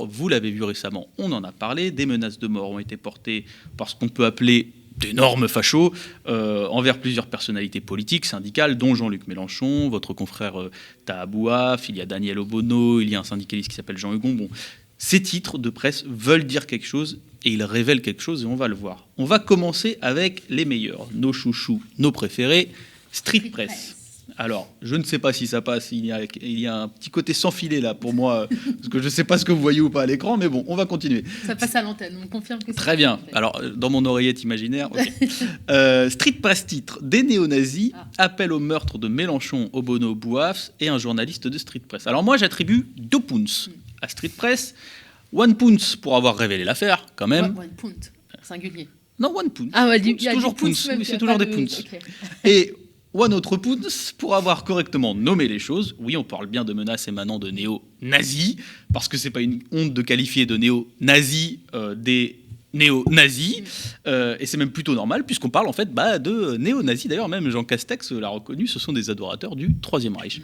d'autres. Vous l'avez vu récemment, on en a parlé. Des menaces de mort ont été portées par ce qu'on peut appeler d'énormes fachos envers plusieurs personnalités politiques, syndicales, dont Jean-Luc Mélenchon, votre confrère Taha Bouaf, il y a Daniel Obono, il y a un syndicaliste qui s'appelle Jean Hugon. Bon, ces titres de presse veulent dire quelque chose et ils révèlent quelque chose et on va le voir. On va commencer avec les meilleurs, nos chouchous, nos préférés, Street Press. Alors, je ne sais pas si ça passe, il y a un petit côté sans filet là pour moi, parce que je ne sais pas ce que vous voyez ou pas à l'écran, mais bon, on va continuer. Ça passe à l'antenne, on confirme que c'est très bien. Alors, dans mon oreillette imaginaire, okay. Street Press titre, des néo-nazis appellent au meurtre de Mélenchon, Obono, Bouaf et un journaliste de Street Press. Alors moi, j'attribue 2 pounds à Street Press, 1 pound pour avoir révélé l'affaire, quand même. 1 pound, singulier. Non, 1 pound. Ah, ouais, c'est toujours pounds, oui, c'est toujours des pounds. Okay. Et one autre pounds pour avoir correctement nommé les choses. Oui, on parle bien de menaces émanant de néo-nazis, parce que c'est pas une honte de qualifier de néo-nazis des néo-nazis, et c'est même plutôt normal, puisqu'on parle en fait de néo-nazis. D'ailleurs, même Jean Castex l'a reconnu, ce sont des adorateurs du Troisième Reich.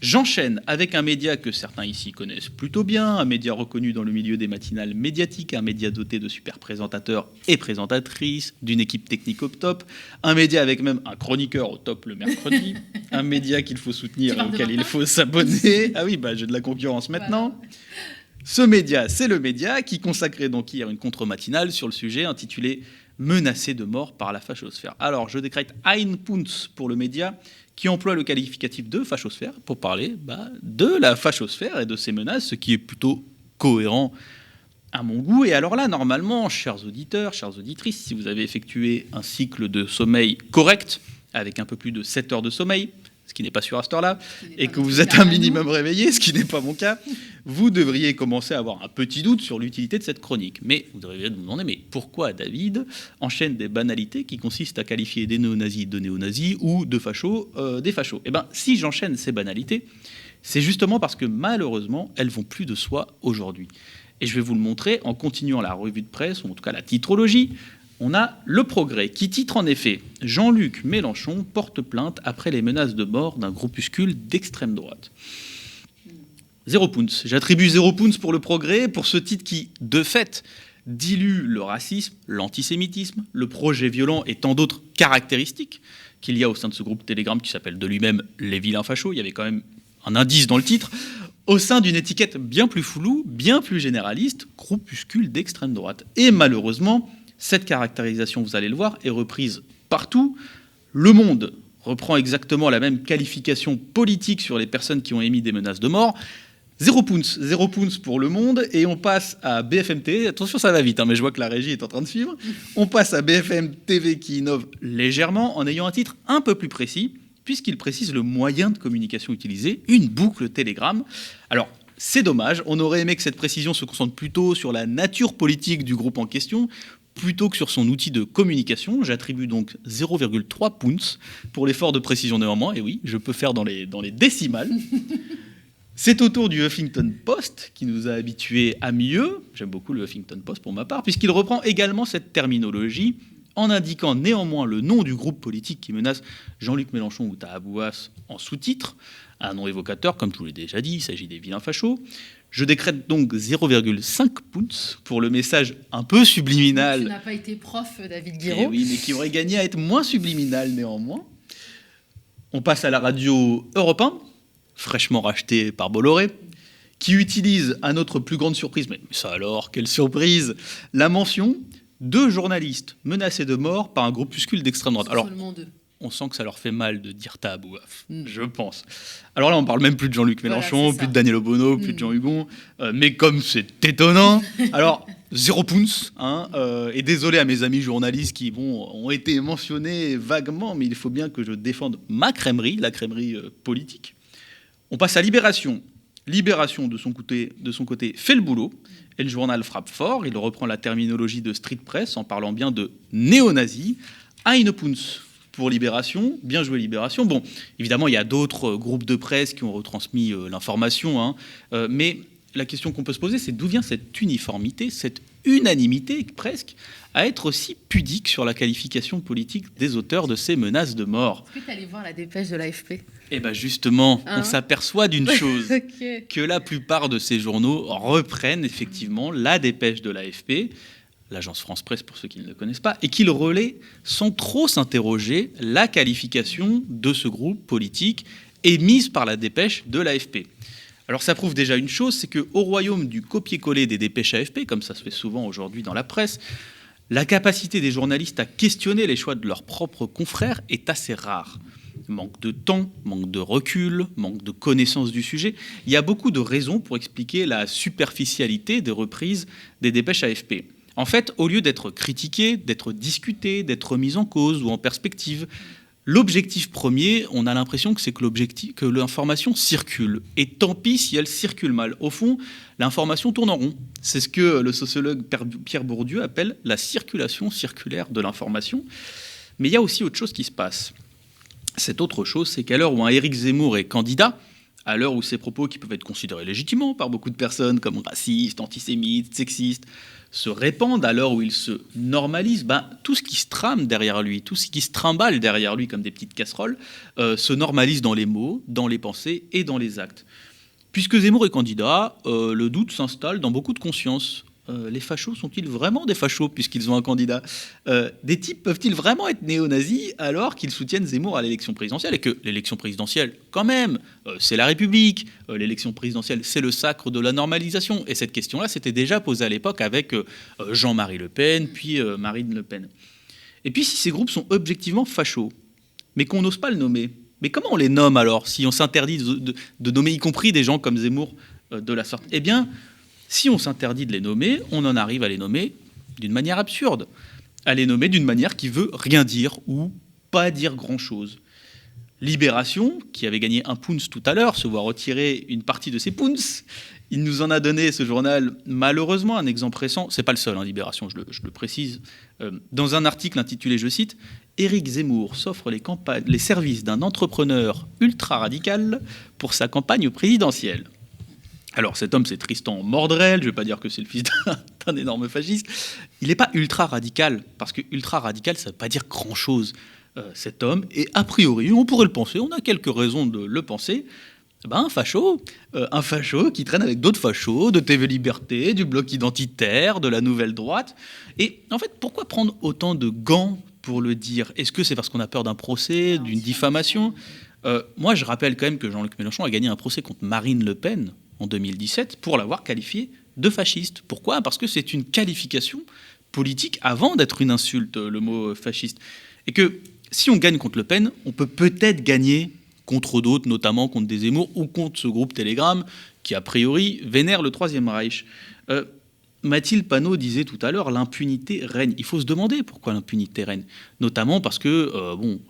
J'enchaîne avec un média que certains ici connaissent plutôt bien, un média reconnu dans le milieu des matinales médiatiques, un média doté de super présentateurs et présentatrices, d'une équipe technique au top, un média avec même un chroniqueur au top le mercredi, un média qu'il faut soutenir et auquel il faut s'abonner. Ah oui, j'ai de la concurrence maintenant. Voilà. Ce média, c'est le média qui consacrait donc hier une contre-matinale sur le sujet intitulé « Menacé de mort par la fachosphère ». Alors, je décrète 1 pound pour le média qui emploie le qualificatif de fachosphère pour parler de la fachosphère et de ses menaces, ce qui est plutôt cohérent à mon goût. Et alors là, normalement, chers auditeurs, chères auditrices, si vous avez effectué un cycle de sommeil correct, avec un peu plus de 7 heures de sommeil, ce qui n'est pas sûr à cette heure-là, et que vous êtes un minimum réveillé, ce qui n'est pas mon cas, vous devriez commencer à avoir un petit doute sur l'utilité de cette chronique. Mais vous devriez vous demander, mais pourquoi David enchaîne des banalités qui consistent à qualifier des néo-nazis de néo-nazis ou de fachos des fachos ? Eh bien, si j'enchaîne ces banalités, c'est justement parce que malheureusement, elles vont plus de soi aujourd'hui. Et je vais vous le montrer en continuant la revue de presse, ou en tout cas la titrologie. On a Le Progrès qui titre en effet « Jean-Luc Mélenchon porte plainte après les menaces de mort d'un groupuscule d'extrême droite ». 0 pounds. J'attribue 0 pounds pour Le Progrès, pour ce titre qui, de fait, dilue le racisme, l'antisémitisme, le projet violent et tant d'autres caractéristiques qu'il y a au sein de ce groupe Telegram qui s'appelle de lui-même « Les vilains fachos ». Il y avait quand même un indice dans le titre, au sein d'une étiquette bien plus floue, bien plus généraliste, groupuscule d'extrême droite. Et malheureusement, cette caractérisation, vous allez le voir, est reprise partout. Le Monde reprend exactement la même qualification politique sur les personnes qui ont émis des menaces de mort. 0 pounds pour Le Monde, et on passe à BFM TV. Attention, ça va vite, mais je vois que la régie est en train de suivre. On passe à BFM TV qui innove légèrement en ayant un titre un peu plus précis, puisqu'il précise le moyen de communication utilisé, une boucle Telegram. Alors, c'est dommage, on aurait aimé que cette précision se concentre plutôt sur la nature politique du groupe en question, plutôt que sur son outil de communication. J'attribue donc 0,3 pounds pour l'effort de précision néanmoins. Et oui, je peux faire dans les décimales. C'est au tour du Huffington Post qui nous a habitués à mieux. J'aime beaucoup le Huffington Post pour ma part, puisqu'il reprend également cette terminologie en indiquant néanmoins le nom du groupe politique qui menace Jean-Luc Mélenchon ou Taha Bouaf en sous-titre. Un nom évocateur, comme je vous l'ai déjà dit, il s'agit des vilains fachos. Je décrète donc 0,5 pounds pour le message un peu subliminal. Tu n'as pas été prof, David Guiraud. Eh oui, mais qui aurait gagné à être moins subliminal néanmoins. On passe à la radio Europe 1, fraîchement rachetée par Bolloré, qui utilise, à notre plus grande surprise, mais ça alors, quelle surprise, la mention « 2 journalistes menacés de mort par un groupuscule d'extrême droite ». Alors, seulement 2. On sent que ça leur fait mal de dire Taha Bouaf, je pense. Alors là, on parle même plus de Jean-Luc Mélenchon, voilà, plus de Daniel Obono, plus de Jean Hugon. Mais comme c'est étonnant, alors 0 pounds. Et désolé à mes amis journalistes qui ont été mentionnés vaguement, mais il faut bien que je défende ma crèmerie, la crèmerie politique. On passe à Libération. Libération, de son côté, fait le boulot. Et le journal frappe fort. Il reprend la terminologie de Street Press en parlant bien de néo-nazis. 1 pounds pour Libération, bien joué Libération. Bon, évidemment, il y a d'autres groupes de presse qui ont retransmis l'information, mais la question qu'on peut se poser, c'est d'où vient cette uniformité, cette unanimité presque, à être aussi pudique sur la qualification politique des auteurs de ces menaces de mort. Est-ce que tu allais voir la dépêche de l'AFP ? Eh bien justement, on s'aperçoit d'une chose, que la plupart de ces journaux reprennent effectivement la dépêche de l'AFP, l'agence France-Presse pour ceux qui ne le connaissent pas, et qu'ils relaient sans trop s'interroger la qualification de ce groupe politique émise par la dépêche de l'AFP. Alors ça prouve déjà une chose, c'est qu'au royaume du copier-coller des dépêches AFP, comme ça se fait souvent aujourd'hui dans la presse, la capacité des journalistes à questionner les choix de leurs propres confrères est assez rare. Manque de temps, manque de recul, manque de connaissance du sujet. Il y a beaucoup de raisons pour expliquer la superficialité des reprises des dépêches AFP. En fait, au lieu d'être critiqué, d'être discuté, d'être mis en cause ou en perspective, l'objectif premier, on a l'impression que c'est que l'information circule. Et tant pis si elle circule mal. Au fond, l'information tourne en rond. C'est ce que le sociologue Pierre Bourdieu appelle la circulation circulaire de l'information. Mais il y a aussi autre chose qui se passe. Cette autre chose, c'est qu'à l'heure où un Éric Zemmour est candidat, à l'heure où ses propos, qui peuvent être considérés légitimement par beaucoup de personnes comme racistes, antisémites, sexistes, se répandent, à l'heure où il se normalise, tout ce qui se trame derrière lui, tout ce qui se trimballe derrière lui comme des petites casseroles, se normalise dans les mots, dans les pensées et dans les actes. Puisque Zemmour est candidat, le doute s'installe dans beaucoup de consciences. Les fachos sont-ils vraiment des fachos puisqu'ils ont un candidat ? Des types peuvent-ils vraiment être néo-nazis alors qu'ils soutiennent Zemmour à l'élection présidentielle ? Et que l'élection présidentielle, quand même, c'est la République. L'élection présidentielle, c'est le sacre de la normalisation. Et cette question-là s'était déjà posée à l'époque avec Jean-Marie Le Pen, puis Marine Le Pen. Et puis si ces groupes sont objectivement fachos, mais qu'on n'ose pas le nommer, mais comment on les nomme alors, si on s'interdit de nommer y compris des gens comme Zemmour de la sorte ? Eh bien, si on s'interdit de les nommer, on en arrive à les nommer d'une manière absurde, à les nommer d'une manière qui veut rien dire ou pas dire grand-chose. Libération, qui avait gagné un pounce tout à l'heure, se voit retirer une partie de ses pounces. Il nous en a donné, ce journal, malheureusement, un exemple récent. C'est pas le seul, Libération, je le précise. Dans un article intitulé, je cite, « Éric Zemmour s'offre les services d'un entrepreneur ultra-radical pour sa campagne présidentielle ». Alors cet homme, c'est Tristan Mordrel, je ne vais pas dire que c'est le fils d'un énorme fasciste. Il n'est pas ultra-radical, parce que ultra-radical, ça ne veut pas dire grand-chose. Cet homme est, a priori, on pourrait le penser, on a quelques raisons de le penser, un facho qui traîne avec d'autres fachos, de TV Liberté, du bloc identitaire, de la nouvelle droite. Et en fait, pourquoi prendre autant de gants pour le dire ? Est-ce que c'est parce qu'on a peur d'un procès, d'une diffamation ? Moi, je rappelle quand même que Jean-Luc Mélenchon a gagné un procès contre Marine Le Pen en 2017 pour l'avoir qualifié de fasciste. Pourquoi ? Parce que c'est une qualification politique avant d'être une insulte, le mot fasciste. Et que si on gagne contre Le Pen, on peut peut-être gagner contre d'autres, notamment contre des Zemmour ou contre ce groupe Telegram qui, a priori, vénère le Troisième Reich. Mathilde Panot disait tout à l'heure, l'impunité règne. Il faut se demander pourquoi l'impunité règne. Notamment parce que,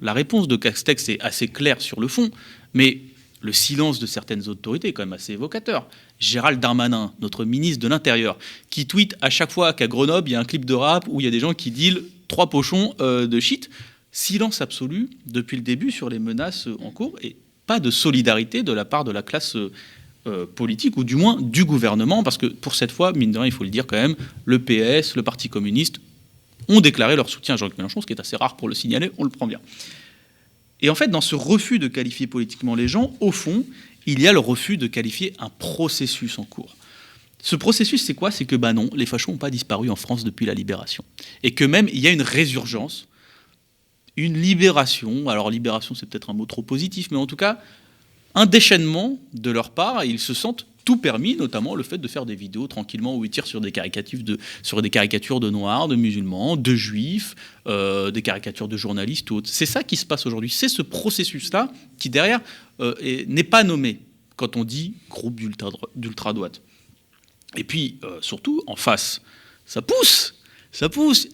la réponse de Castex est assez claire sur le fond, mais le silence de certaines autorités est quand même assez évocateur. Gérald Darmanin, notre ministre de l'Intérieur, qui tweet à chaque fois qu'à Grenoble, il y a un clip de rap où il y a des gens qui dealent 3 pochons de shit. Silence absolu depuis le début sur les menaces en cours et pas de solidarité de la part de la classe politique, ou du moins du gouvernement, parce que pour cette fois, mine de rien, il faut le dire quand même, le PS, le Parti communiste, ont déclaré leur soutien à Jean-Luc Mélenchon, ce qui est assez rare pour le signaler, on le prend bien. Et en fait, dans ce refus de qualifier politiquement les gens, au fond, il y a le refus de qualifier un processus en cours. Ce processus, c'est quoi ? C'est que, non, les fachos n'ont pas disparu en France depuis la Libération. Et que même, il y a une résurgence, une libération. Alors, libération, c'est peut-être un mot trop positif, mais en tout cas, un déchaînement de leur part, et ils se sentent tout permis, notamment le fait de faire des vidéos tranquillement où ils tirent sur des caricatures de noirs, de musulmans, de juifs, des caricatures de journalistes ou autres. C'est ça qui se passe aujourd'hui. C'est ce processus-là qui, derrière, n'est pas nommé quand on dit groupe d'ultra-droite. Et puis, surtout, en face, ça pousse.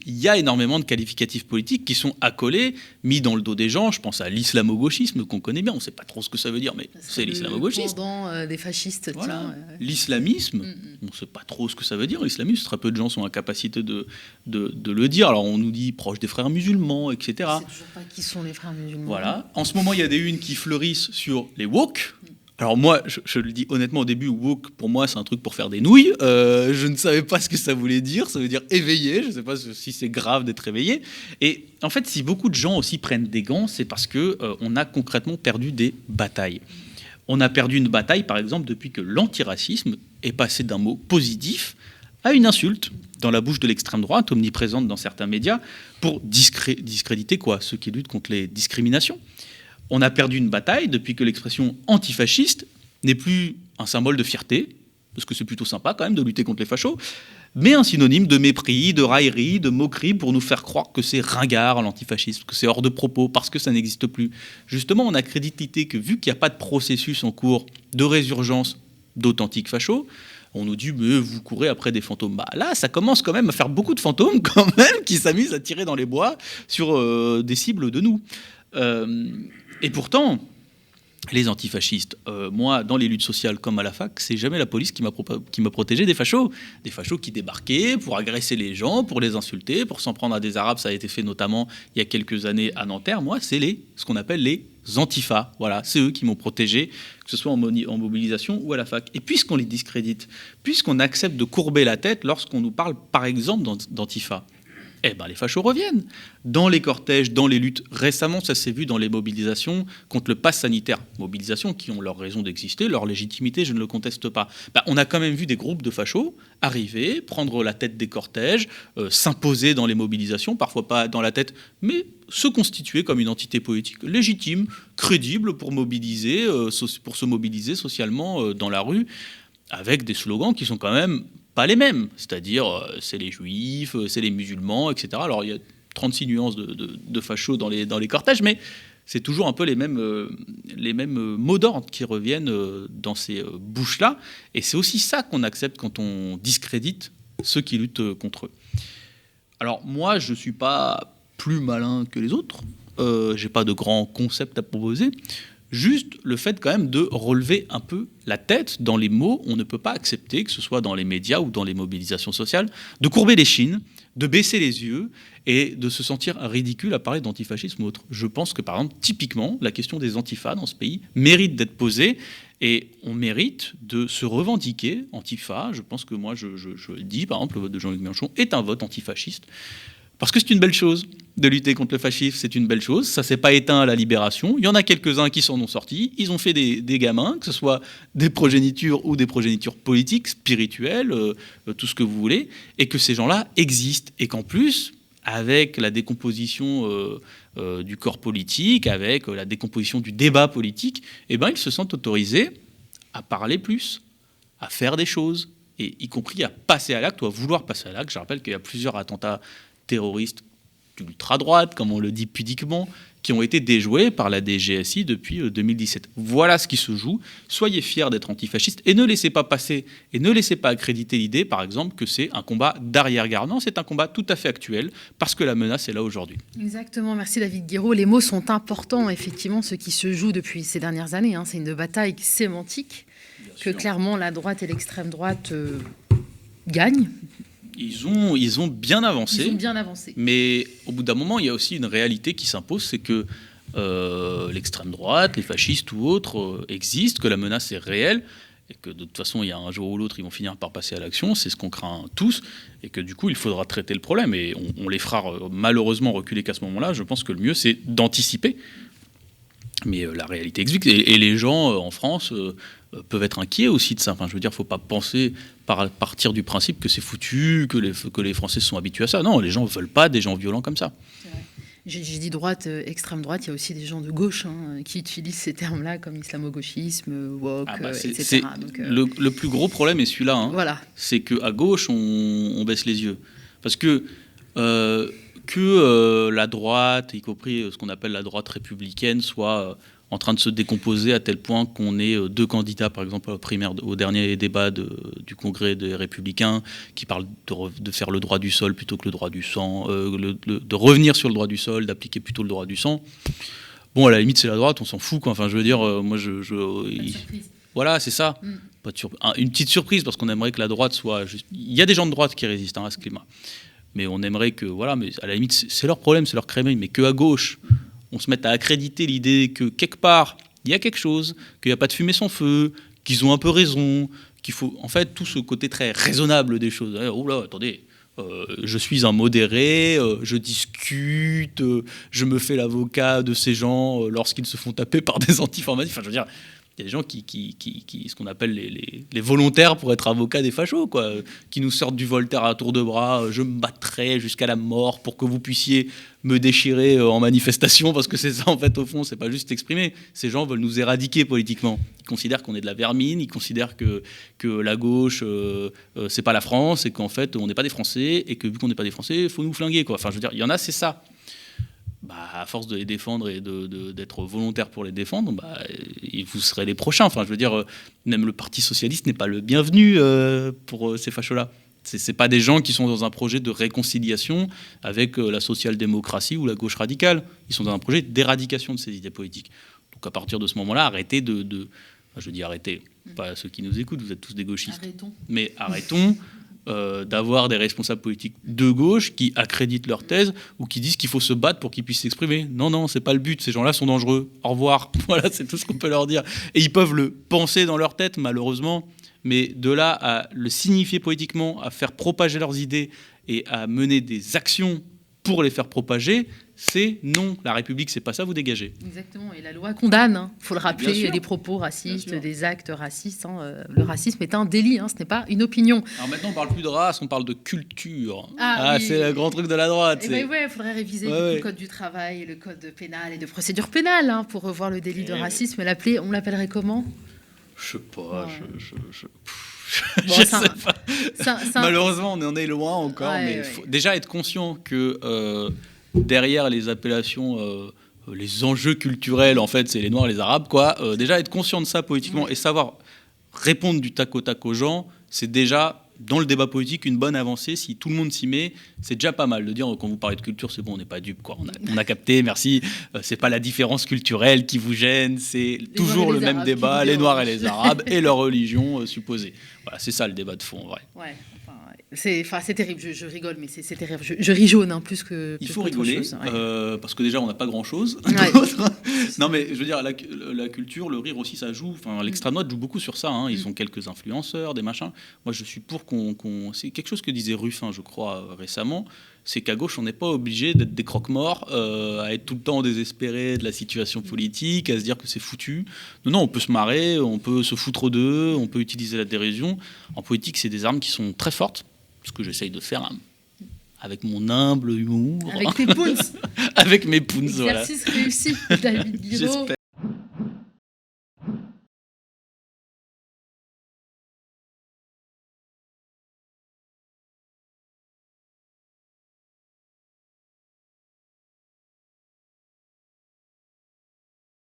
Il y a énormément de qualificatifs politiques qui sont accolés, mis dans le dos des gens. Je pense à l'islamo-gauchisme qu'on connaît bien. On ne sait pas trop ce que ça veut dire, mais c'est l'islamo-gauchisme. Pendant des fascistes. Voilà. L'islamisme, on ne sait pas trop ce que ça veut dire. L'islamisme, très peu de gens sont en capacité de le dire. Alors on nous dit proche des frères musulmans, etc. On ne sait toujours pas qui sont les frères musulmans. Voilà. En ce moment, il y a des unes qui fleurissent sur les woke. Alors moi, je le dis honnêtement au début, woke, pour moi, c'est un truc pour faire des nouilles. Je ne savais pas ce que ça voulait dire. Ça veut dire éveillé. Je ne sais pas si c'est grave d'être éveillé. Et en fait, si beaucoup de gens aussi prennent des gants, c'est parce que on a concrètement perdu des batailles. On a perdu une bataille, par exemple, depuis que l'antiracisme est passé d'un mot positif à une insulte dans la bouche de l'extrême droite, omniprésente dans certains médias, pour discréditer quoi, ceux qui luttent contre les discriminations. On a perdu une bataille depuis que l'expression antifasciste n'est plus un symbole de fierté, parce que c'est plutôt sympa quand même de lutter contre les fachos, mais un synonyme de mépris, de raillerie, de moquerie pour nous faire croire que c'est ringard l'antifascisme, que c'est hors de propos, parce que ça n'existe plus. Justement, on a crédité que vu qu'il n'y a pas de processus en cours de résurgence d'authentiques fachos, on nous dit mais vous courez après des fantômes. Bah là, ça commence quand même à faire beaucoup de fantômes quand même qui s'amusent à tirer dans les bois sur des cibles de nous. Et pourtant, les antifascistes, moi, dans les luttes sociales comme à la fac, c'est jamais la police qui m'a protégé des fachos. Des fachos qui débarquaient pour agresser les gens, pour les insulter, pour s'en prendre à des Arabes. Ça a été fait notamment il y a quelques années à Nanterre. Moi, c'est ce qu'on appelle les antifas. Voilà, c'est eux qui m'ont protégé, que ce soit en mobilisation ou à la fac. Et puisqu'on les discrédite, puisqu'on accepte de courber la tête lorsqu'on nous parle, par exemple, d'antifa, eh ben les fachos reviennent. Dans les cortèges, dans les luttes, récemment, ça s'est vu dans les mobilisations contre le pass sanitaire. Mobilisations qui ont leur raison d'exister, leur légitimité, je ne le conteste pas. On a quand même vu des groupes de fachos arriver, prendre la tête des cortèges, s'imposer dans les mobilisations, parfois pas dans la tête, mais se constituer comme une entité politique légitime, crédible pour se mobiliser socialement dans la rue, avec des slogans qui sont quand même pas les mêmes, c'est-à-dire c'est les juifs, c'est les musulmans, etc. Alors il y a 36 nuances de fachos dans les cortèges, mais c'est toujours un peu les mêmes mots d'ordre qui reviennent dans ces bouches-là. Et c'est aussi ça qu'on accepte quand on discrédite ceux qui luttent contre eux. Alors moi, je ne suis pas plus malin que les autres, je n'ai pas de grands concepts à proposer. Juste le fait quand même de relever un peu la tête dans les mots. On ne peut pas accepter, que ce soit dans les médias ou dans les mobilisations sociales, de courber les chines, de baisser les yeux et de se sentir ridicule à parler d'antifascisme ou autre. Je pense que, par exemple, typiquement, la question des antifas dans ce pays mérite d'être posée et on mérite de se revendiquer antifa. Je pense que moi, je le dis, par exemple, le vote de Jean-Luc Mélenchon est un vote antifasciste. Parce que c'est une belle chose de lutter contre le fascisme, c'est une belle chose. Ça ne s'est pas éteint à la Libération. Il y en a quelques-uns qui s'en ont sortis. Ils ont fait des gamins, que ce soit des progénitures ou des progénitures politiques, spirituelles, tout ce que vous voulez, et que ces gens-là existent. Et qu'en plus, avec la décomposition du corps politique, avec la décomposition du débat politique, eh ben, ils se sentent autorisés à parler plus, à faire des choses, et y compris à passer à l'acte ou à vouloir passer à l'acte. Je rappelle qu'il y a plusieurs attentats terroristes d'ultra-droite, comme on le dit pudiquement, qui ont été déjoués par la DGSI depuis 2017. Voilà ce qui se joue. Soyez fiers d'être antifascistes et ne laissez pas passer et ne laissez pas accréditer l'idée, par exemple, que c'est un combat d'arrière-garde. Non, c'est un combat tout à fait actuel parce que la menace est là aujourd'hui. Exactement. Merci David Guiraud. Les mots sont importants, effectivement, ce qui se joue depuis ces dernières années. C'est une bataille sémantique que clairement la droite et l'extrême droite gagnent. Ils ont bien avancé. Ils ont bien avancé. Mais au bout d'un moment, il y a aussi une réalité qui s'impose, c'est que l'extrême droite, les fascistes ou autres existent, que la menace est réelle, et que de toute façon, il y a un jour ou l'autre, ils vont finir par passer à l'action. C'est ce qu'on craint tous, et que du coup, il faudra traiter le problème. Et on les fera malheureusement reculer qu'à ce moment-là. Je pense que le mieux, c'est d'anticiper. Mais la réalité existe. Et les gens en France peuvent être inquiets aussi de ça. Enfin, je veux dire, il ne faut pas penser partir du principe que c'est foutu, que les Français sont habitués à ça. Non, les gens ne veulent pas des gens violents comme ça. J'ai dit droite, extrême droite, il y a aussi des gens de gauche qui utilisent ces termes-là comme islamo-gauchisme, woke, etc. Donc, le plus gros problème est celui-là. Voilà. C'est qu'à gauche, on baisse les yeux. Parce que la droite, y compris ce qu'on appelle la droite républicaine, soit en train de se décomposer à tel point qu'on ait deux candidats, par exemple, au dernier débat du Congrès des Républicains, qui parlent de faire le droit du sol plutôt que le droit du sang, de revenir sur le droit du sol, d'appliquer plutôt le droit du sang. Bon, à la limite, c'est la droite, on s'en fout, quoi. Enfin, je veux dire, moi, voilà, c'est ça. Une petite surprise, parce qu'on aimerait que la droite soit juste... Il y a des gens de droite qui résistent à ce climat. Mais on aimerait que, voilà, mais à la limite, c'est leur problème, c'est leur crémeille, mais qu'à gauche, on se mette à accréditer l'idée que, quelque part, il y a quelque chose, qu'il n'y a pas de fumée sans feu, qu'ils ont un peu raison, qu'il faut, en fait, tout ce côté très raisonnable des choses. Oh là, attendez, je suis un modéré, je discute, je me fais l'avocat de ces gens lorsqu'ils se font taper par des antiformatifs. Enfin, je veux dire, il y a des gens qui ce qu'on appelle les volontaires pour être avocats des fachos, quoi, qui nous sortent du Voltaire à tour de bras. Je me battrai jusqu'à la mort pour que vous puissiez me déchirer en manifestation, parce que c'est ça, en fait, au fond, c'est pas juste exprimer. Ces gens veulent nous éradiquer politiquement. Ils considèrent qu'on est de la vermine, ils considèrent que la gauche, c'est pas la France, et qu'en fait, on n'est pas des Français, et que vu qu'on n'est pas des Français, il faut nous flinguer, quoi. Enfin, je veux dire, il y en a, c'est ça. À force de les défendre et d'être volontaire pour les défendre, vous serez les prochains. Enfin, je veux dire, même le Parti socialiste n'est pas le bienvenu pour ces fachos-là. C'est pas des gens qui sont dans un projet de réconciliation avec la social-démocratie ou la gauche radicale. Ils sont dans un projet d'éradication de ces idées politiques. Donc à partir de ce moment-là, arrêtez je dis arrêtez, pas ceux qui nous écoutent, vous êtes tous des gauchistes. Arrêtons. Mais arrêtons d'avoir des responsables politiques de gauche qui accréditent leur thèse ou qui disent qu'il faut se battre pour qu'ils puissent s'exprimer. Non, c'est pas le but. Ces gens-là sont dangereux. Au revoir. Voilà, c'est tout ce qu'on peut leur dire. Et ils peuvent le penser dans leur tête, malheureusement. Mais de là à le signifier politiquement, à faire propager leurs idées et à mener des actions pour les faire propager, c'est non. La République, c'est pas ça, vous dégagez. Exactement, et la loi condamne, il faut le rappeler, il y a des propos racistes, des actes racistes. Le racisme est un délit, ce n'est pas une opinion. Alors maintenant, on parle plus de race, on parle de culture. Oui. C'est le grand truc de la droite. Il faudrait réviser le code du travail, le code pénal et de procédure pénale pour revoir le délit de racisme. On l'appellerait comment ? Je sais pas, je sais pas. Malheureusement, on en est loin encore, mais il faut déjà être conscient que derrière les appellations, les enjeux culturels, en fait, c'est les Noirs et les Arabes, quoi. Déjà être conscient de ça politiquement et savoir répondre du tac au tac aux gens, c'est déjà, dans le débat politique, une bonne avancée. Si tout le monde s'y met, c'est déjà pas mal de dire, quand vous parlez de culture, c'est bon, on n'est pas dupe, quoi. On a capté, merci. C'est pas la différence culturelle qui vous gêne, c'est toujours le même débat, les Noirs et les Arabes et leur religion supposée. Voilà, c'est ça le débat de fond, en vrai. Ouais. C'est terrible, je rigole, mais c'est terrible. Je ris jaune, plus que. Il faut rigoler, chose, parce que déjà, on n'a pas grand-chose. Non, mais je veux dire, la culture, le rire aussi, ça joue. Enfin, l'extrême droite joue beaucoup sur ça. Ils ont quelques influenceurs, des machins. Moi, je suis pour c'est quelque chose que disait Ruffin, je crois, récemment. C'est qu'à gauche, on n'est pas obligé d'être des croque-morts, à être tout le temps désespéré de la situation politique, à se dire que c'est foutu. Non, on peut se marrer, on peut se foutre d'eux, on peut utiliser la dérision. En politique, c'est des armes qui sont très fortes. Ce que j'essaye de faire avec mon humble humour. Avec tes poons. Avec mes poons, voilà. Exercice réussi, David Guiraud.